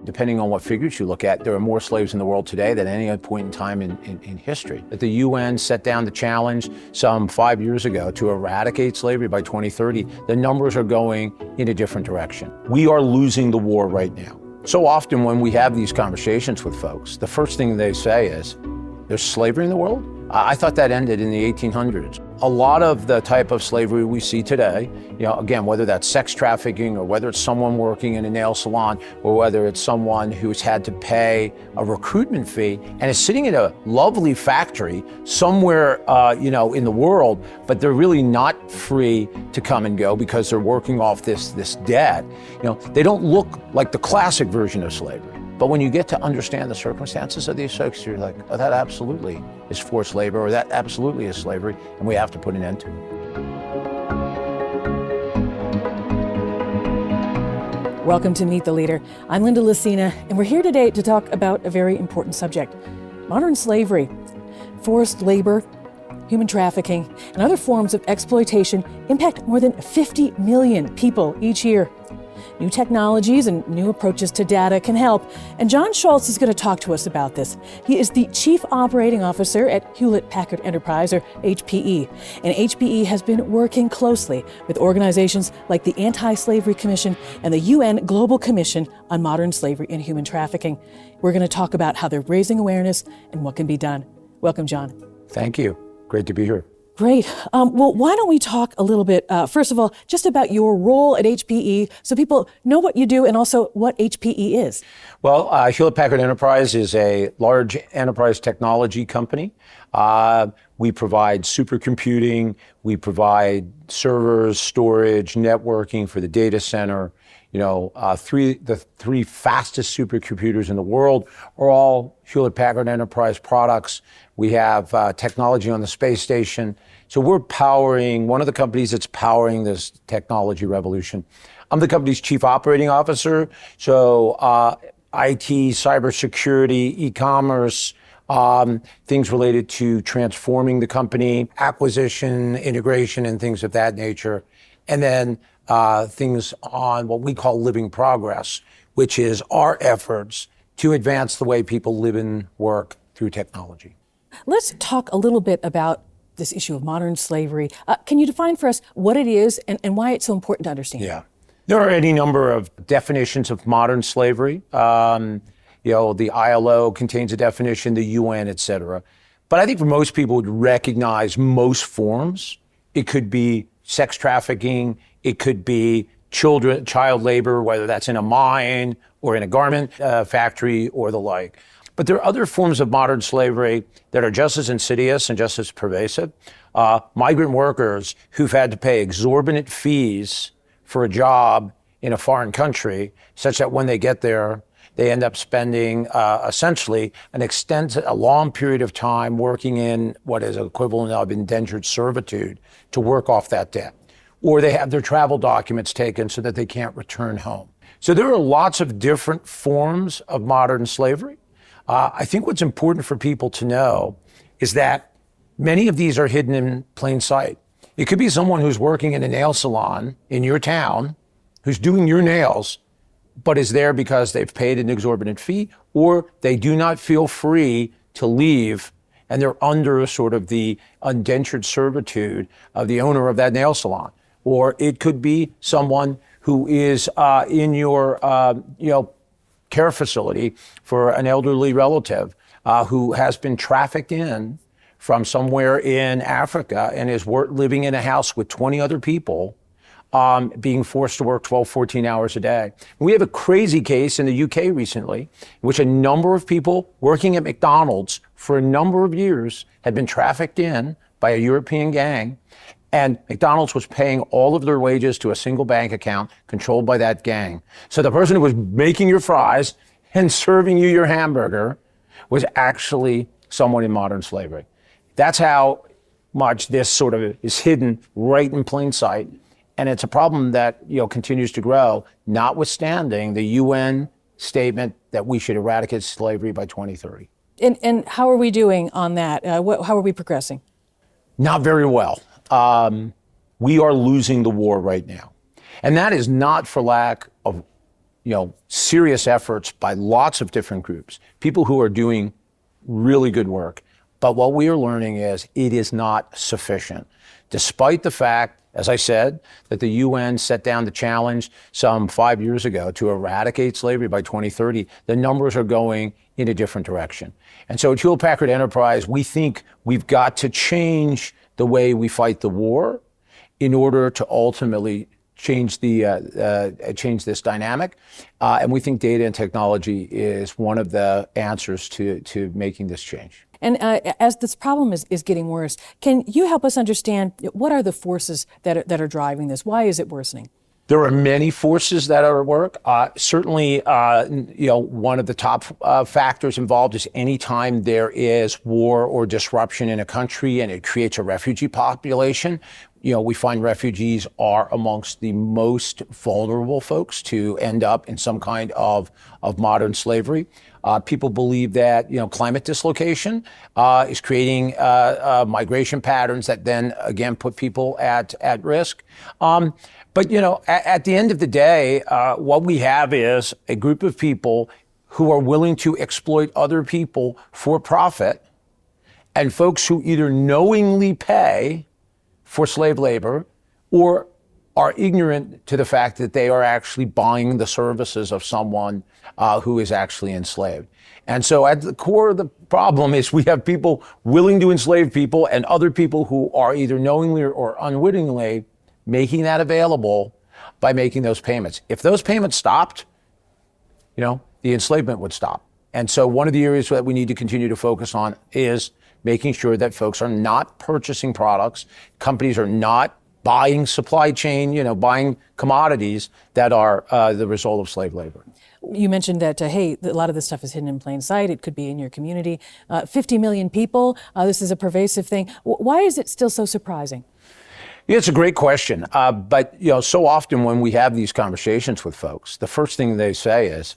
depending on what figures you look at, there are more slaves in the world today than any other point in time in history. The UN set down the challenge some 5 years ago to eradicate slavery by 2030. The numbers are going in a different direction. We are losing the war right now. So often when we have these conversations with folks, the first thing they say is, there's slavery in the world? I thought that ended in the 1800s. A lot of the type of slavery we see today, again, whether that's sex trafficking or whether it's someone working in a nail salon or whether it's someone who's had to pay a recruitment fee and is sitting in a lovely factory somewhere, in the world, but they're really not free to come and go because they're working off this debt. They don't look like the classic version of slavery. But when you get to understand the circumstances of these folks, you're like, oh, that absolutely is forced labor, or that absolutely is slavery, and we have to put an end to it. Welcome to Meet the Leader. I'm Linda Lucina, and we're here today to talk about a very important subject: modern slavery, forced labor, human trafficking, and other forms of exploitation impact more than 50 million people each year. New technologies and new approaches to data can help, and John Schultz is going to talk to us about this. He is the Chief Operating Officer at Hewlett Packard Enterprise, or HPE, and HPE has been working closely with organizations like the Anti-Slavery Commission and the UN Global Commission on Modern Slavery and Human Trafficking. We're going to talk about how they're raising awareness and what can be done. Welcome, John. Thank you. Great to be here. Great. Well, why don't we talk a little bit, first of all, just about your role at HPE so people know what you do and also what HPE is. Well, Hewlett Packard Enterprise is a large enterprise technology company. We provide supercomputing, we provide servers, storage, networking for the data center. The three fastest supercomputers in the world are all Hewlett Packard Enterprise products. We have technology on the space station. So we're one of the companies that's powering this technology revolution. I'm the company's Chief Operating Officer. So IT, cybersecurity, e-commerce, things related to transforming the company, acquisition, integration, and things of that nature. And then things on what we call living progress, which is our efforts to advance the way people live and work through technology. Let's talk a little bit about this issue of modern slavery. Can you define for us what it is and why it's so important to understand? Yeah. There are any number of definitions of modern slavery. The ILO contains a definition, the UN, et cetera. But I think for most people would recognize most forms. It could be sex trafficking. It could be child labor, whether that's in a mine or in a garment factory or the like. But there are other forms of modern slavery that are just as insidious and just as pervasive. Migrant workers who've had to pay exorbitant fees for a job in a foreign country, such that when they get there, they end up spending essentially a long period of time working in what is equivalent of indentured servitude to work off that debt. Or they have their travel documents taken so that they can't return home. So there are lots of different forms of modern slavery. I think what's important for people to know is that many of these are hidden in plain sight. It could be someone who's working in a nail salon in your town, who's doing your nails, but is there because they've paid an exorbitant fee, or they do not feel free to leave, and they're under sort of the indentured servitude of the owner of that nail salon. Or it could be someone who is in your care facility for an elderly relative who has been trafficked in from somewhere in Africa and is living in a house with 20 other people, being forced to work 12, 14 hours a day. We have a crazy case in the UK recently in which a number of people working at McDonald's for a number of years had been trafficked in by a European gang. And McDonald's was paying all of their wages to a single bank account controlled by that gang. So the person who was making your fries and serving you your hamburger was actually someone in modern slavery. That's how much this sort of is hidden right in plain sight. And it's a problem that continues to grow, notwithstanding the UN statement that we should eradicate slavery by 2030. And how are we doing on that? How are we progressing? Not very well. We are losing the war right now. And that is not for lack of, serious efforts by lots of different groups, people who are doing really good work. But what we are learning is it is not sufficient. Despite the fact, as I said, that the UN set down the challenge some 5 years ago to eradicate slavery by 2030, the numbers are going in a different direction. And so at Hewlett Packard Enterprise, we think we've got to change the way we fight the war in order to ultimately change this dynamic. And we think data and technology is one of the answers to making this change. And as this problem is getting worse, can you help us understand what are the forces that are driving this? Why is it worsening? There are many forces that are at work. Certainly, one of the top factors involved is anytime there is war or disruption in a country and it creates a refugee population, we find refugees are amongst the most vulnerable folks to end up in some kind of modern slavery. People believe that, climate dislocation is creating migration patterns that then, again, put people at risk. But, at the end of the day, what we have is a group of people who are willing to exploit other people for profit, and folks who either knowingly pay for slave labor or are ignorant to the fact that they are actually buying the services of someone who is actually enslaved. And so at the core of the problem is we have people willing to enslave people and other people who are either knowingly or unwittingly making that available by making those payments. If those payments stopped, the enslavement would stop. And so one of the areas that we need to continue to focus on is making sure that folks are not purchasing products, companies are not buying supply chain, buying commodities that are the result of slave labor. You mentioned that, a lot of this stuff is hidden in plain sight. It could be in your community. 50 million people, this is a pervasive thing. Why is it still so surprising? Yeah, it's a great question. But, so often when we have these conversations with folks, the first thing they say is,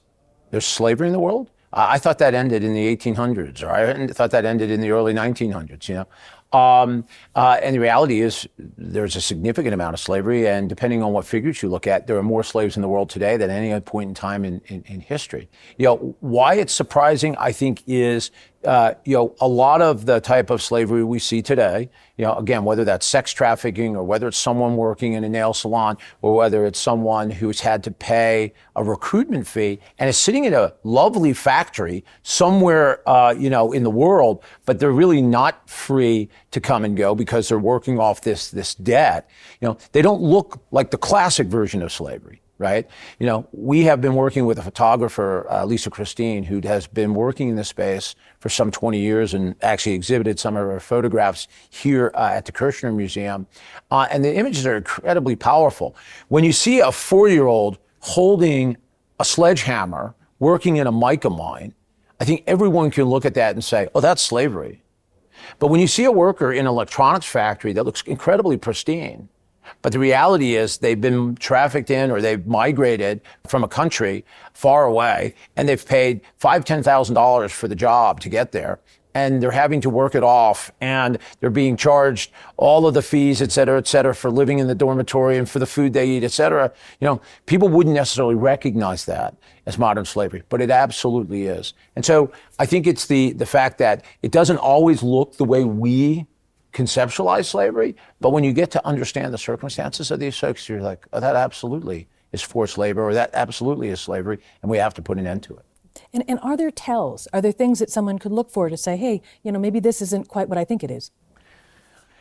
there's slavery in the world? I thought that ended in the 1800s, or I thought that ended in the early 1900s, And the reality is there's a significant amount of slavery, and depending on what figures you look at, there are more slaves in the world today than any other point in time in history. Why it's surprising, I think, is a lot of the type of slavery we see today, again, whether that's sex trafficking or whether it's someone working in a nail salon or whether it's someone who's had to pay a recruitment fee and is sitting in a lovely factory somewhere, in the world, but they're really not free to come and go because they're working off this debt. They don't look like the classic version of slavery. Right? We have been working with a photographer, Lisa Christine, who has been working in this space for some 20 years and actually exhibited some of her photographs here at the Kirshner Museum. And the images are incredibly powerful. When you see a 4-year-old holding a sledgehammer working in a mica mine, I think everyone can look at that and say, oh, that's slavery. But when you see a worker in an electronics factory that looks incredibly pristine, but the reality is they've been trafficked in or they've migrated from a country far away and they've paid $5,000, $10,000 for the job to get there. And they're having to work it off and they're being charged all of the fees, et cetera, for living in the dormitory and for the food they eat, et cetera. People wouldn't necessarily recognize that as modern slavery, but it absolutely is. And so I think it's the fact that it doesn't always look the way we conceptualize slavery, but when you get to understand the circumstances of these folks, you're like, oh, that absolutely is forced labor, or that absolutely is slavery, and we have to put an end to it. And are there tells? Are there things that someone could look for to say, hey, maybe this isn't quite what I think it is?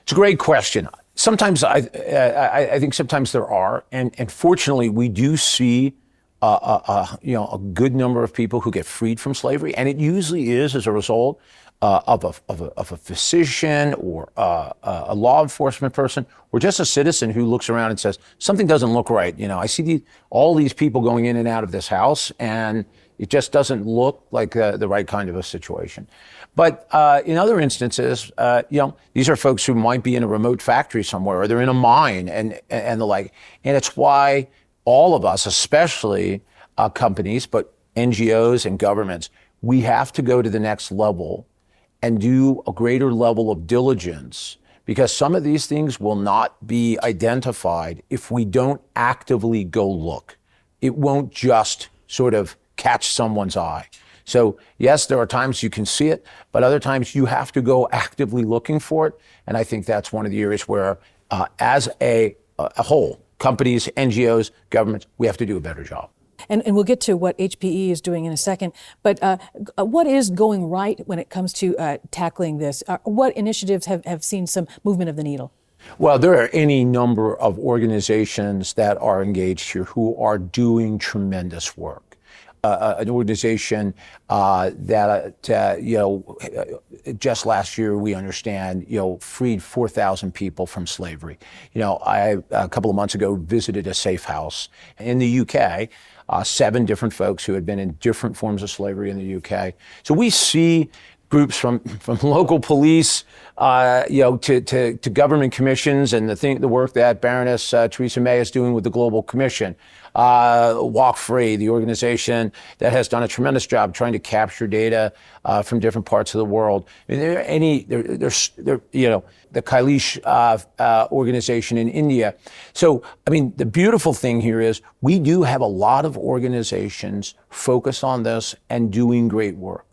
It's a great question. Sometimes I think sometimes there are, and fortunately we do see a good number of people who get freed from slavery, and it usually is as a result of a physician or a law enforcement person or just a citizen who looks around and says, something doesn't look right. I see all these people going in and out of this house and it just doesn't look like the right kind of a situation. But in other instances, these are folks who might be in a remote factory somewhere or they're in a mine and the like. And it's why all of us, especially companies, but NGOs and governments, we have to go to the next level and do a greater level of diligence, because some of these things will not be identified if we don't actively go look. It won't just sort of catch someone's eye. So yes, there are times you can see it, but other times you have to go actively looking for it. And I think that's one of the areas where, as a whole, companies, NGOs, governments, we have to do a better job. And we'll get to what HPE is doing in a second. But what is going right when it comes to tackling this? What initiatives have seen some movement of the needle? Well, there are any number of organizations that are engaged here who are doing tremendous work. An organization just last year, we understand, freed 4,000 people from slavery. I, a couple of months ago, visited a safe house in the UK, 7 different folks who had been in different forms of slavery in the UK. So we see groups from local police, to government commissions, and the work that Baroness Theresa May is doing with the Global Commission. Walk Free, the organization that has done a tremendous job trying to capture data from different parts of the world. I mean, the Kailash organization in India. So, I mean, the beautiful thing here is we do have a lot of organizations focused on this and doing great work.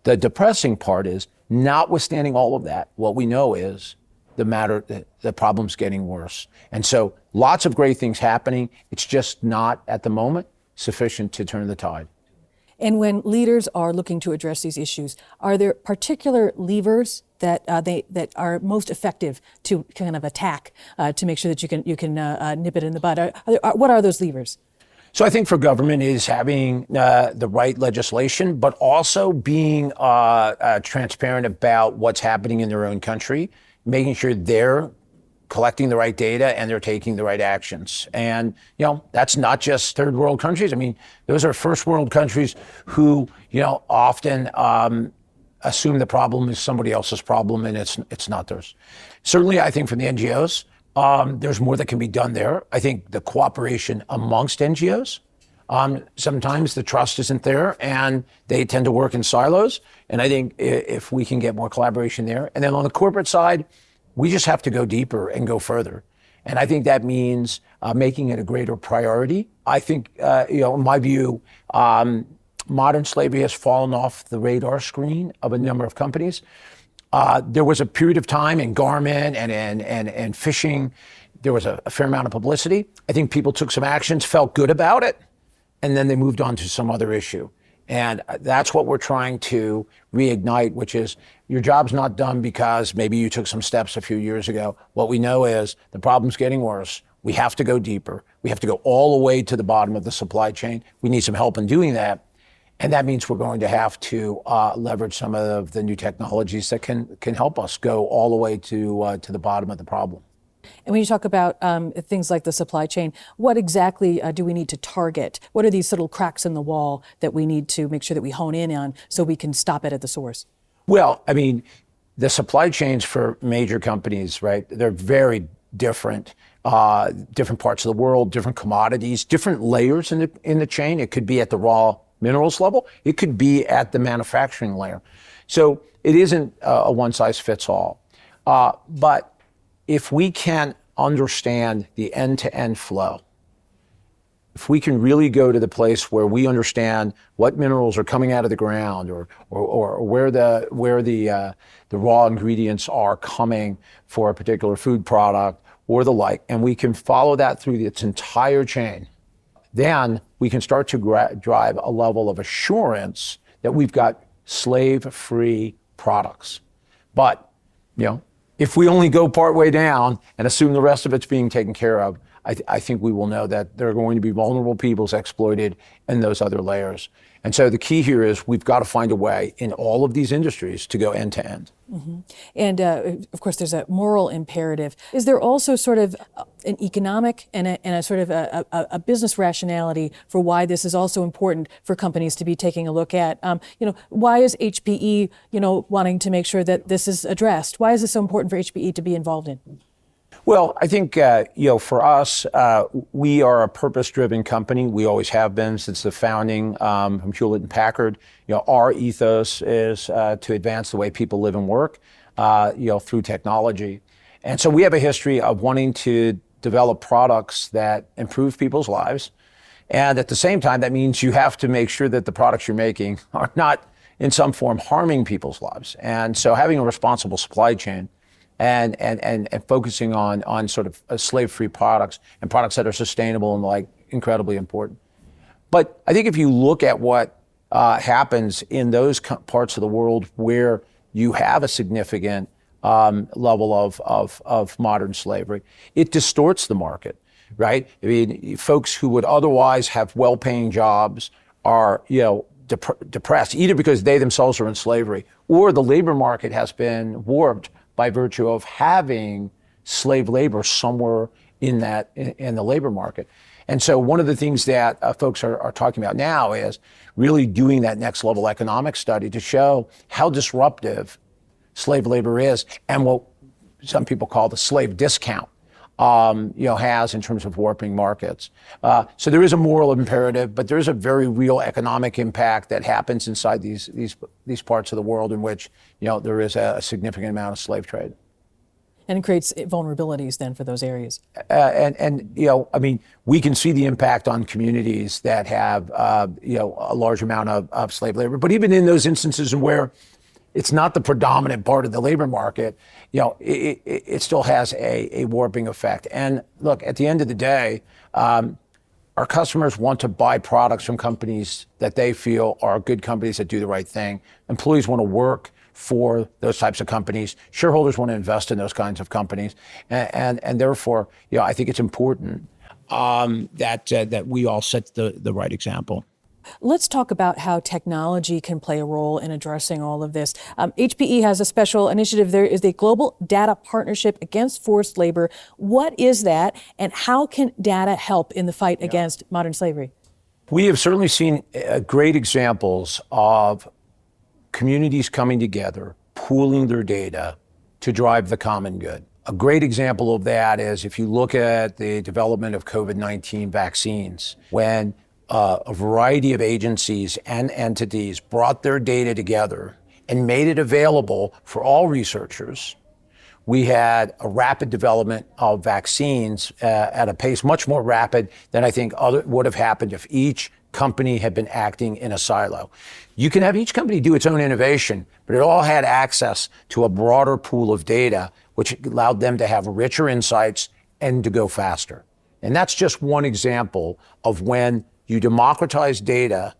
The depressing part is, notwithstanding all of that, what we know is the problem's getting worse. And so lots of great things happening. It's just not, at the moment, sufficient to turn the tide. And when leaders are looking to address these issues, are there particular levers that that are most effective to kind of attack to make sure that you can nip it in the bud? What are those levers? So I think for government is having the right legislation, but also being transparent about what's happening in their own country, making sure they're collecting the right data and they're taking the right actions. And, that's not just third world countries. I mean, those are first world countries who, often assume the problem is somebody else's problem and it's not theirs. Certainly, I think from the NGOs, there's more that can be done there. I think the cooperation amongst NGOs, sometimes the trust isn't there and they tend to work in silos. And I think if we can get more collaboration there. And then on the corporate side, we just have to go deeper and go further. And I think that means making it a greater priority. I think, in my view, modern slavery has fallen off the radar screen of a number of companies. There was a period of time in garment and fishing. There was a fair amount of publicity. I think people took some actions, felt good about it, and then they moved on to some other issue. And that's what we're trying to reignite, which is your job's not done because maybe you took some steps a few years ago. What we know is the problem's getting worse. We have to go deeper. We have to go all the way to the bottom of the supply chain. We need some help in doing that. And that means we're going to have to leverage some of the new technologies that can help us go all the way to the bottom of the problem. And when you talk about things like the supply chain, what exactly do we need to target? What are these little cracks in the wall that we need to make sure that we hone in on so we can stop it at the source? Well, I mean, the supply chains for major companies, right, they're very different. Different parts of the world, different commodities, different layers in the chain. It could be at the raw minerals level. It could be at the manufacturing layer. So it isn't a one size fits all. But if we can understand the end-to-end flow, if we can really go to the place where we understand what minerals are coming out of the ground or where the raw ingredients are coming for a particular food product or the like, and we can follow that through its entire chain, then we can start to drive a level of assurance that we've got slave-free products. But, if we only go partway down and assume the rest of it's being taken care of, I think we will know that there are going to be vulnerable peoples exploited in those other layers. And so the key here is we've got to find a way in all of these industries to go end to end. Mm-hmm. And of course, there's a moral imperative. Is there also sort of an economic and a sort of a business rationality for why this is also important for companies to be taking a look at? Why is HPE, wanting to make sure that this is addressed? Why is it so important for HPE to be involved in? Well, I think, for us, we are a purpose-driven company. We always have been since the founding from Hewlett and Packard. Our ethos is to advance the way people live and work, through technology. And so we have a history of wanting to develop products that improve people's lives And at the same time, that means you have to make sure that the products you're making are not in some form harming people's lives. And so having a responsible supply chain and focusing on sort of slave-free products and products that are sustainable and like incredibly important. But I think if you look at what happens in those parts of the world where you have a significant level of modern slavery, it distorts the market. Right? I mean, folks who would otherwise have well-paying jobs are, depressed, either because they themselves are in slavery or the labor market has been warped by virtue of having slave labor somewhere in the labor market. And so one of the things that folks are talking about now is really doing that next level economic study to show how disruptive slave labor is and what some people call the slave discount. Has in terms of warping markets. So there is a moral imperative, but there is a very real economic impact that happens inside these parts of the world in which, there is a significant amount of slave trade. And it creates vulnerabilities then for those areas. We can see the impact on communities that have, a large amount of slave labor. But even in those instances where it's not the predominant part of the labor market, it still has a warping effect. And look, at the end of the day, our customers want to buy products from companies that they feel are good companies that do the right thing. Employees want to work for those types of companies. Shareholders want to invest in those kinds of companies. And therefore, I think it's important that we all set the right example. Let's talk about how technology can play a role in addressing all of this. HPE has a special initiative. There is the Global Data Partnership Against Forced Labor. What is that, and how can data help in the fight against modern slavery? We have certainly seen great examples of communities coming together, pooling their data to drive the common good. A great example of that is if you look at the development of COVID-19 vaccines, when a variety of agencies and entities brought their data together and made it available for all researchers. We had a rapid development of vaccines at a pace much more rapid than I think would have happened if each company had been acting in a silo. You can have each company do its own innovation, but it all had access to a broader pool of data, which allowed them to have richer insights and to go faster. And that's just one example of when you democratize data,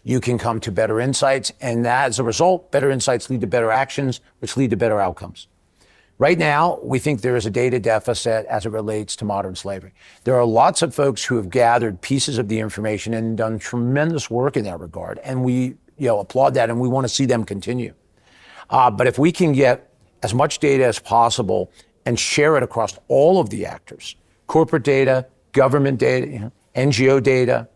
you can come to better insights, and as a result, better insights lead to better actions, which lead to better outcomes. Right now, we think there is a data deficit as it relates to modern slavery. There are lots of folks who have gathered pieces of the information and done tremendous work in that regard, and we applaud that, and we want to see them continue. But if we can get as much data as possible and share it across all of the actors, corporate data, government data, NGO data,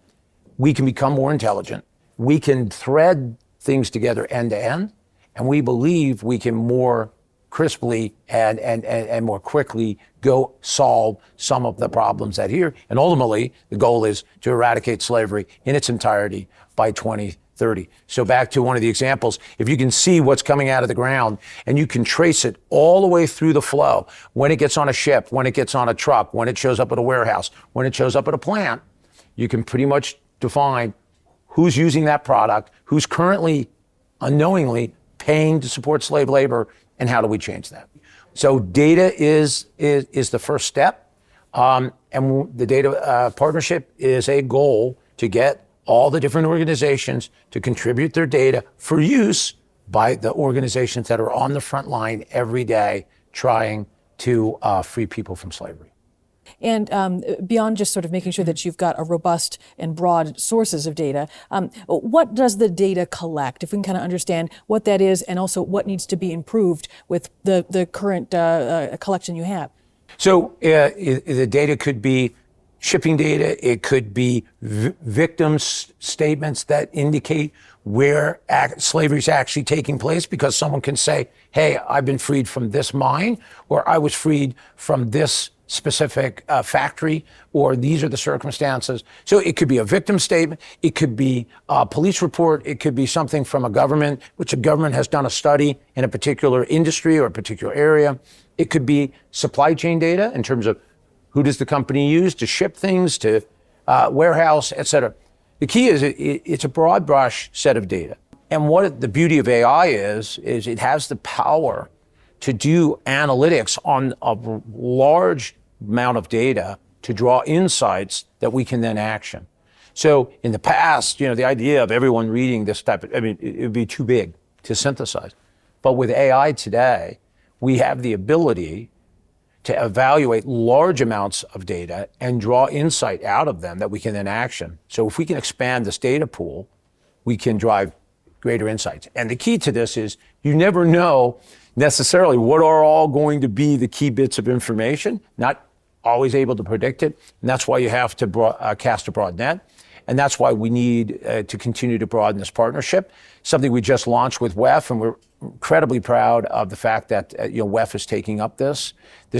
we can become more intelligent. We can thread things together end to end, and we believe we can more crisply and more quickly go solve some of the problems that here. And ultimately, the goal is to eradicate slavery in its entirety by 2030. So back to one of the examples, if you can see what's coming out of the ground and you can trace it all the way through the flow, when it gets on a ship, when it gets on a truck, when it shows up at a warehouse, when it shows up at a plant, you can pretty much define who's using that product, who's currently unknowingly paying to support slave labor, and how do we change that? So data is the first step, and the data partnership is a goal to get all the different organizations to contribute their data for use by the organizations that are on the front line every day trying to free people from slavery. And beyond just sort of making sure that you've got a robust and broad sources of data, what does the data collect? If we can kind of understand what that is and also what needs to be improved with the current collection you have. So the data could be shipping data. It could be victims' statements that indicate where slavery is actually taking place, because someone can say, hey, I've been freed from this mine, or I was freed from this specific factory, or these are the circumstances. So it could be a victim statement. It could be a police report. It could be something from a government, which a government has done a study in a particular industry or a particular area. It could be supply chain data in terms of who does the company use to ship things, to warehouse, et cetera. The key is it's a broad brush set of data. And what the beauty of AI is it has the power to do analytics on a large amount of data to draw insights that we can then action. So in the past, the idea of everyone reading this type of, it would be too big to synthesize. But with AI today, we have the ability to evaluate large amounts of data and draw insight out of them that we can then action. So if we can expand this data pool, we can drive greater insights. And the key to this is you never know necessarily what are all going to be the key bits of information, not always able to predict it. And that's why you have to cast a broad net. And that's why we need to continue to broaden this partnership, something we just launched with WEF, and we're incredibly proud of the fact that WEF is taking up this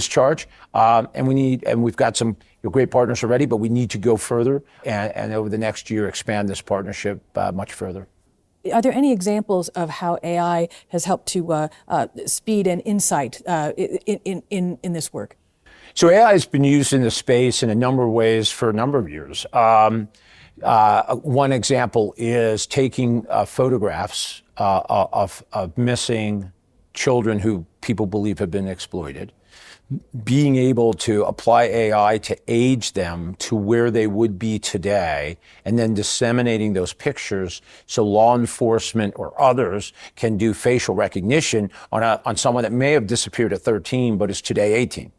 charge. And we've got some great partners already, but we need to go further and over the next year expand this partnership much further. Are there any examples of how AI has helped to speed and insight in this work? So AI has been used in the space in a number of ways for a number of years. One example is taking photographs of missing children who people believe have been exploited, being able to apply AI to age them to where they would be today, and then disseminating those pictures so law enforcement or others can do facial recognition on someone that may have disappeared at 13 but is today 18.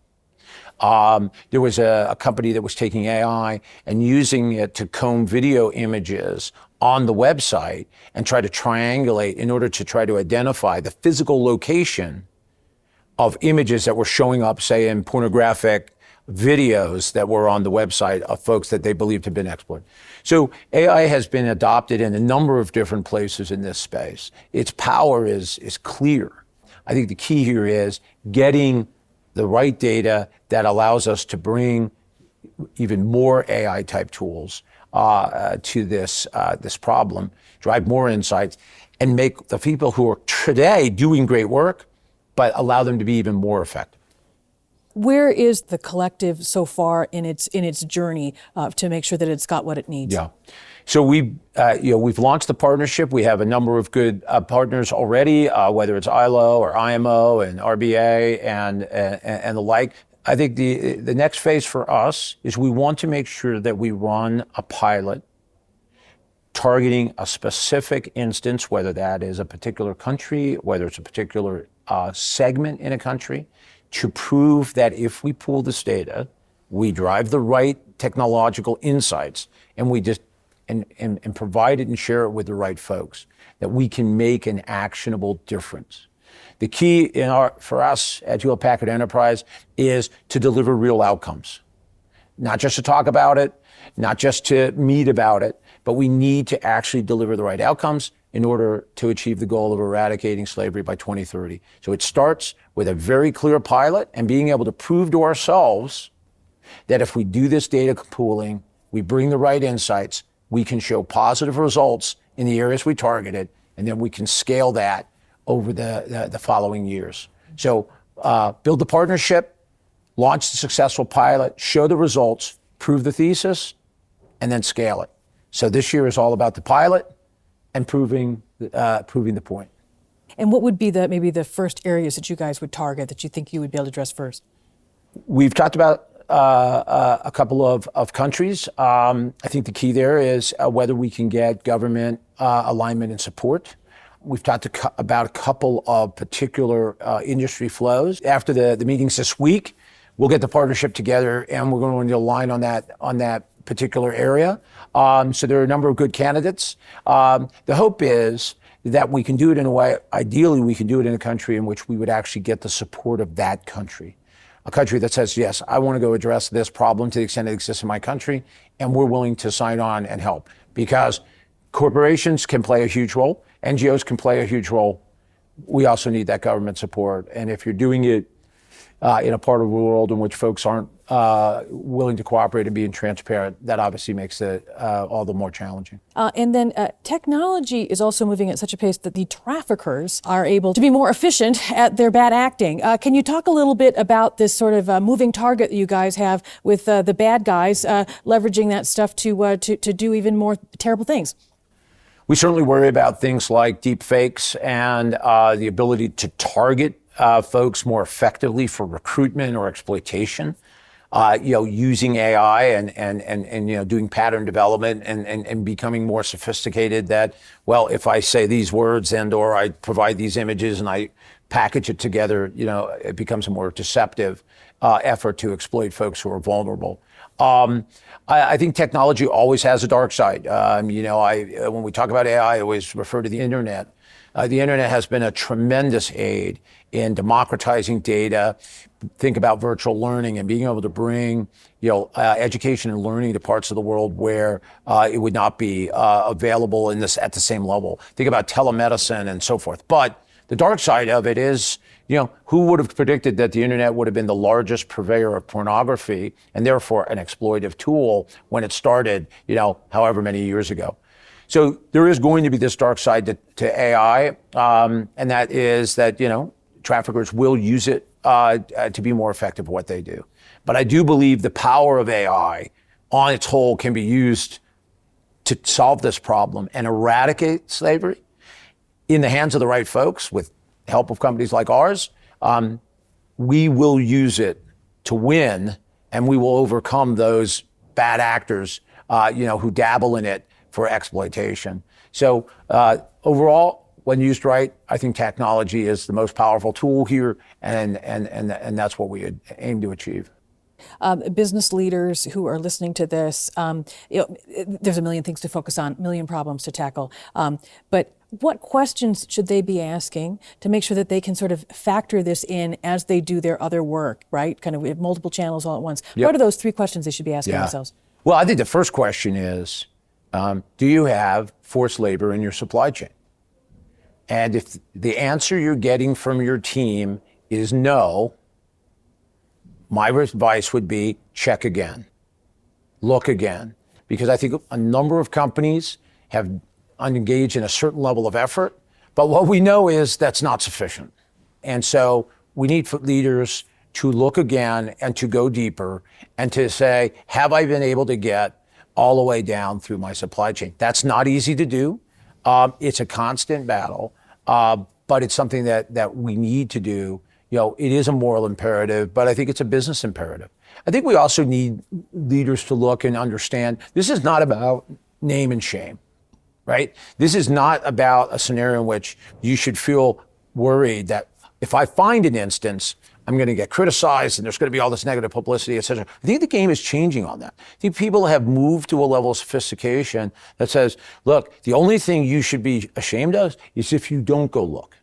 There was a company that was taking AI and using it to comb video images on the website and try to triangulate in order to try to identify the physical location of images that were showing up, say, in pornographic videos that were on the website of folks that they believed had been exploited. So AI has been adopted in a number of different places in this space. Its power is clear. I think the key here is getting the right data that allows us to bring even more AI type tools to this problem, drive more insights, and make the people who are today doing great work, but allow them to be even more effective. Where is the collective so far in its journey to make sure that it's got what it needs? Yeah. So we've launched the partnership. We have a number of good partners already, whether it's ILO or IMO and RBA and the like. I think the next phase for us is we want to make sure that we run a pilot targeting a specific instance, whether that is a particular country, whether it's a particular segment in a country, to prove that if we pool this data, we drive the right technological insights, and we just and provide it and share it with the right folks, that we can make an actionable difference. The key for us at Hewlett Packard Enterprise is to deliver real outcomes, not just to talk about it, not just to meet about it, but we need to actually deliver the right outcomes in order to achieve the goal of eradicating slavery by 2030. So it starts with a very clear pilot and being able to prove to ourselves that if we do this data pooling, we bring the right insights, we can show positive results in the areas we targeted, and then we can scale that over the following years. So build the partnership, launch the successful pilot, show the results, prove the thesis, and then scale it. So this year is all about the pilot and proving the point. And what would be maybe the first areas that you guys would target that you think you would be able to address first? We've talked about a couple of countries. I think the key there is whether we can get government alignment and support. We've talked about a couple of particular industry flows. After the meetings this week, we'll get the partnership together and we're going to align on that particular area. So there are a number of good candidates. The hope is that we can do it in a way, ideally we can do it in a country in which we would actually get the support of that country. A country that says, yes, I want to go address this problem to the extent it exists in my country, and we're willing to sign on and help. Because corporations can play a huge role, NGOs can play a huge role. We also need that government support. And if you're doing it in a part of the world in which folks aren't willing to cooperate and being transparent, that obviously makes it all the more challenging. And then technology is also moving at such a pace that the traffickers are able to be more efficient at their bad acting. Can you talk a little bit about this sort of moving target that you guys have with the bad guys leveraging that stuff to do even more terrible things? We certainly worry about things like deep fakes and the ability to target folks more effectively for recruitment or exploitation. Using AI and doing pattern development and becoming more sophisticated that, well, if I say these words or I provide these images and I package it together, it becomes a more deceptive effort to exploit folks who are vulnerable. I think technology always has a dark side. When we talk about AI, I always refer to the internet. The internet has been a tremendous aid in democratizing data. Think about virtual learning and being able to bring, education and learning to parts of the world where it would not be available at the same level. Think about telemedicine and so forth. But the dark side of it is, who would have predicted that the internet would have been the largest purveyor of pornography and therefore an exploitive tool when it started, however many years ago. So there is going to be this dark side to AI, and that is that, traffickers will use it to be more effective at what they do. But I do believe the power of AI on its whole can be used to solve this problem and eradicate slavery in the hands of the right folks with help of companies like ours. We will use it to win, and we will overcome those bad actors, who dabble in it for exploitation. So overall, when used right, I think technology is the most powerful tool here, and that's what we aim to achieve. Business leaders who are listening to this, there's a million things to focus on, a million problems to tackle. But what questions should they be asking to make sure that they can sort of factor this in as they do their other work, right? Kind of we have multiple channels all at once. Yep. What are those 3 questions they should be asking themselves? Well, I think the first question is, do you have forced labor in your supply chain? And if the answer you're getting from your team is no, my advice would be check again, look again, because I think a number of companies have engaged in a certain level of effort, but what we know is that's not sufficient. And so we need leaders to look again and to go deeper and to say, have I been able to get all the way down through my supply chain? That's not easy to do. It's a constant battle, but it's something that we need to do. It is a moral imperative, but I think it's a business imperative. I think we also need leaders to look and understand this is not about name and shame, right? This is not about a scenario in which you should feel worried that if I find an instance, I'm going to get criticized and there's going to be all this negative publicity, et cetera. I think the game is changing on that. I think people have moved to a level of sophistication that says, look, the only thing you should be ashamed of is if you don't go look.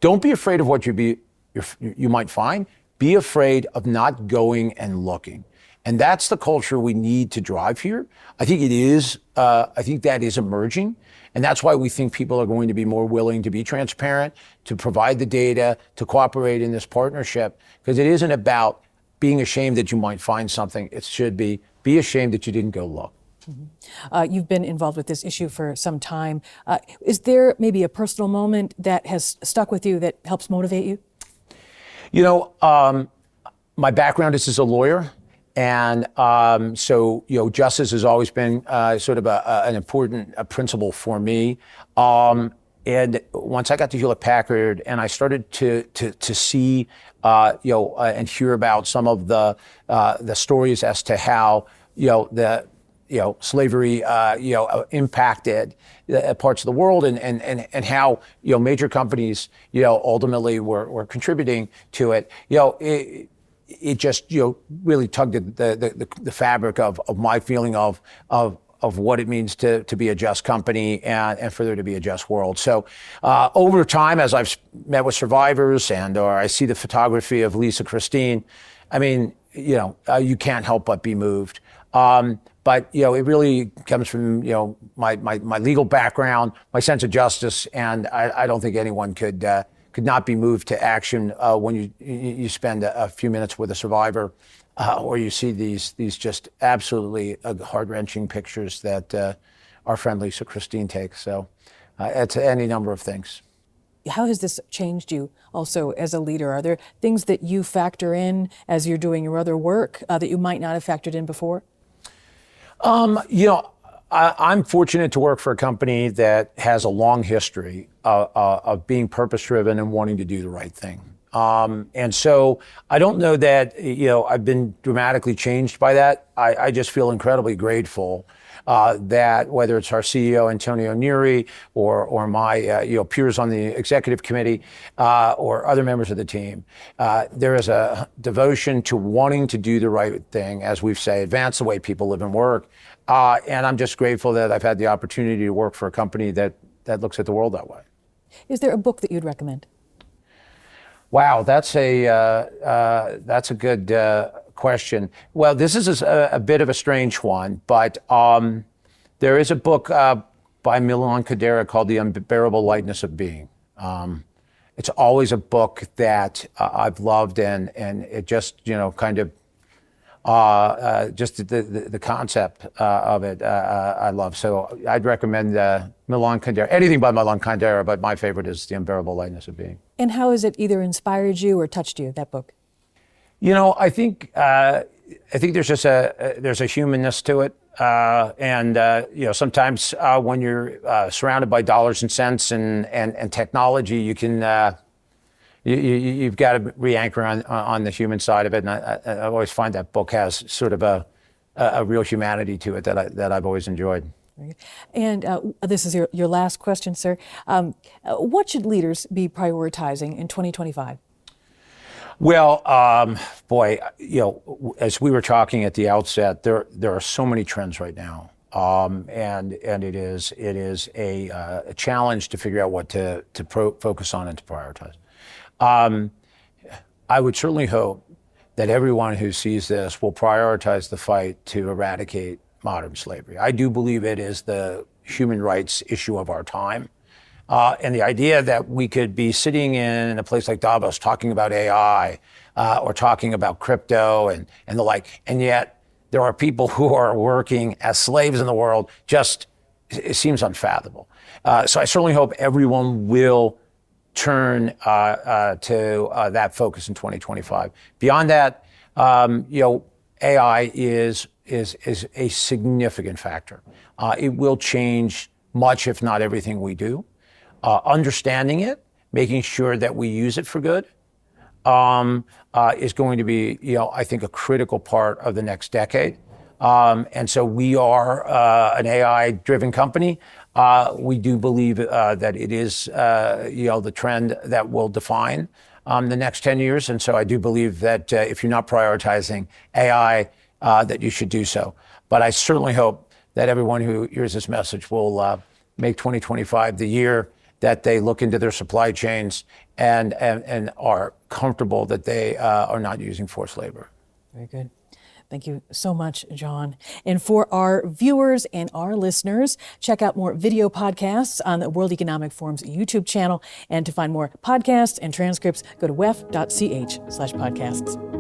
Don't be afraid of what you might find. Be afraid of not going and looking. And that's the culture we need to drive here. I think it is. I think that is emerging. And that's why we think people are going to be more willing to be transparent, to provide the data, to cooperate in this partnership, because it isn't about being ashamed that you might find something. It should be ashamed that you didn't go look. Mm-hmm. You've been involved with this issue for some time. Is there maybe a personal moment that has stuck with you that helps motivate you? My background is as a lawyer. And so justice has always been sort of an important principle for me. And once I got to Hewlett Packard and I started to see, and hear about some of the stories as to how, slavery, impacted parts of the world and how, major companies, ultimately were contributing to it, it just, really tugged at the fabric of my feeling of what it means to be a just company and for there to be a just world. So over time, as I've met with survivors or I see the photography of Lisa Christine, I mean, you can't help but be moved. But it really comes from my legal background, my sense of justice, and I don't think anyone could could not be moved to action when you spend a few minutes with a survivor, or you see these just absolutely heart-wrenching pictures that our friend Lisa Christine takes. So it's any number of things. How has this changed you also as a leader? Are there things that you factor in as you're doing your other work that you might not have factored in before? I'm fortunate to work for a company that has a long history of being purpose-driven and wanting to do the right thing. And so I don't know that, I've been dramatically changed by that. I just feel incredibly grateful that whether it's our CEO, Antonio Neri, or my peers on the executive committee, or other members of the team, there is a devotion to wanting to do the right thing, as we've said, advance the way people live and work. And I'm just grateful that I've had the opportunity to work for a company that looks at the world that way. Is there a book that you'd recommend? Wow, that's a good question. Well, this is a bit of a strange one, but there is a book by Milan Kundera called The Unbearable Lightness of Being. It's always a book that I've loved, and it just kind of just the concept of it I love. So I'd recommend Milan Kundera, anything by Milan Kundera, but my favorite is The Unbearable Lightness of Being. And how has it either inspired you or touched you, that book? I think there's just there's a humanness to it, and sometimes when you're surrounded by dollars and cents and technology, you can you've got to re-anchor on the human side of it. And I always find that book has sort of a real humanity to it that I've always enjoyed. And this is your last question, sir. What should leaders be prioritizing in 2025? Well, as we were talking at the outset, there are so many trends right now, and it is a challenge to figure out what to focus on and to prioritize. I would certainly hope that everyone who sees this will prioritize the fight to eradicate modern slavery. I do believe it is the human rights issue of our time. And the idea that we could be sitting in a place like Davos talking about AI or talking about crypto and the like, and yet there are people who are working as slaves in the world, it seems unfathomable. So I certainly hope everyone will turn to that focus in 2025. Beyond that, AI is a significant factor. It will change much, if not everything we do. Understanding it, making sure that we use it for good, is going to be, I think, a critical part of the next decade. And so we are an AI-driven company. We do believe that it is, the trend that will define the next 10 years. And so I do believe that if you're not prioritizing AI, that you should do so. But I certainly hope that everyone who hears this message will make 2025 the year that they look into their supply chains and are comfortable that they are not using forced labor. Very good. Thank you so much, John. And for our viewers and our listeners, check out more video podcasts on the World Economic Forum's YouTube channel. And to find more podcasts and transcripts, go to wef.ch/podcasts.